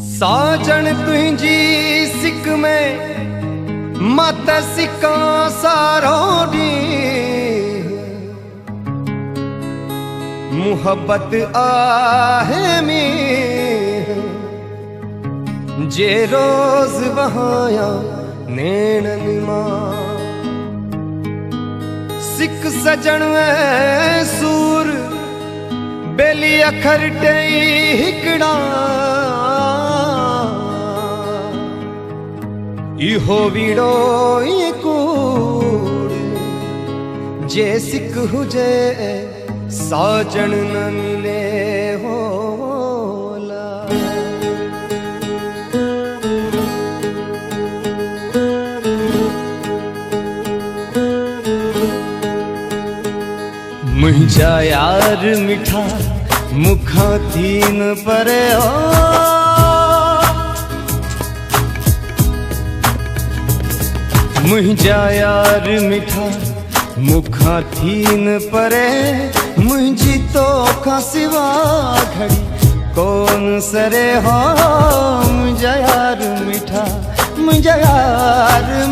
साजन तुझी सिक में मत सिका सारो दी मुहब्बत आहे में जे रोज बहाया नैनन मां सिक सजन सूर बेली अखर टई हिकड़ा इहो वीड़ो कूड़ जे सिक हुजे साजन न मिले होला। मुझा यार मिठा मुखा थीन परे हो मुझा यार मिठा मुखा थीन परे मुझी तो का सिवा घड़ी कौन सरे हो मुझा यार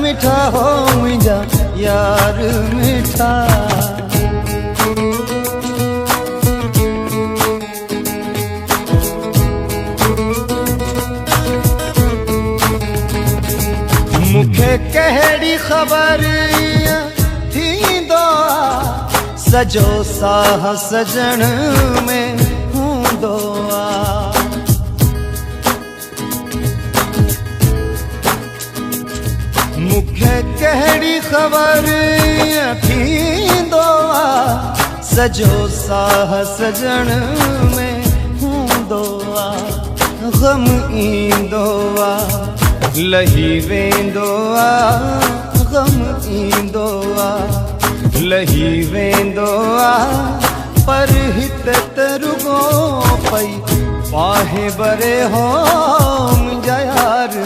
मिठा हो मुझा यार मिठा। मुखे कहड़ी खबर थी दो सजो साह सजन में हूँ दोआ मुखे कहड़ी खबर थी दो सजो साह सजन में हूँ दोआ गम ईंदो लही वेंदो गम ईंदो लही वेंदो पर हित तरुगो पई पाहे बरे हो मुझा यार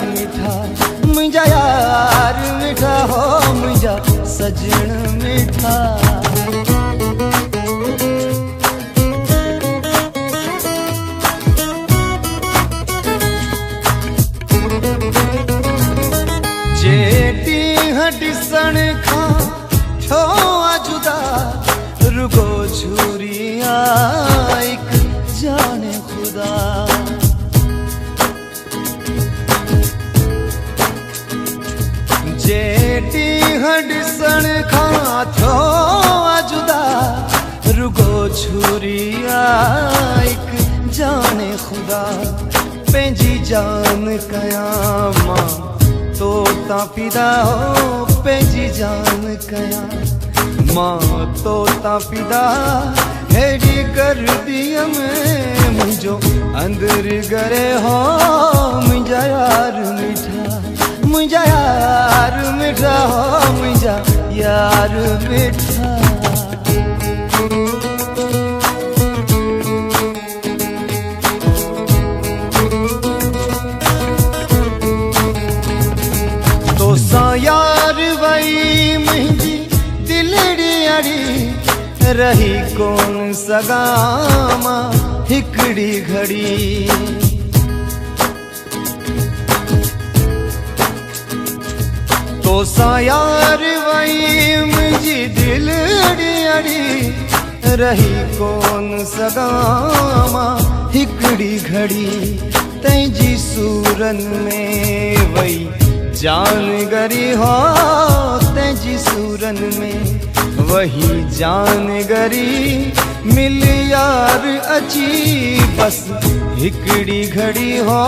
मिठा हो मुझा सजन मिठा। जेटी हडिसन खां छो जुदा रुगो छुरिया एक जाने खुदा जेटी हडिसन खां छो जुदा रुगो छुरिया एक जाने खुदा पंहिंजी जान कया मां तो पिदा हो पंहिंजी जान कया मां तो पिदा हेड़ी कर दिया में मुझो अंदर गरे हो मुझा यार मिठा हो मुझा यार मिठा। तो सा यार वही मुझी दिलड़ी अड़ी रही कौन सगामा हिकड़ी घड़ी तो सा यार वही मुझी दिलड़ी अड़ी रही कौन सगामा हिकड़ी घड़ी तैजी सूरन में वही जान गरी हो तेजी सूरन में वही जान गरी मिल यार अची बस हिकड़ी घड़ी हो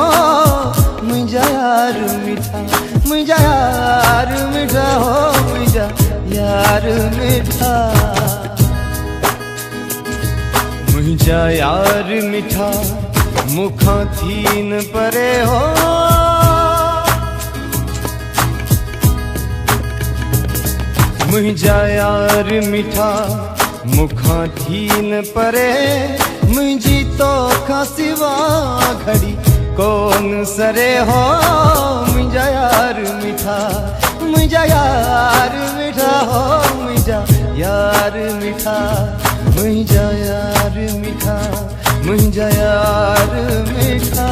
मुझा यार मिठा हो मुझा यार मिठा। मुझा यार मिठा मुखा थीन परे हो मुझा यार मिठा मुखा थीन परे मुझी तो का सिवा घड़ी कौन सरे हो मुझा यार मिठा हो मुझा यार मिठा मुझा यार मिठा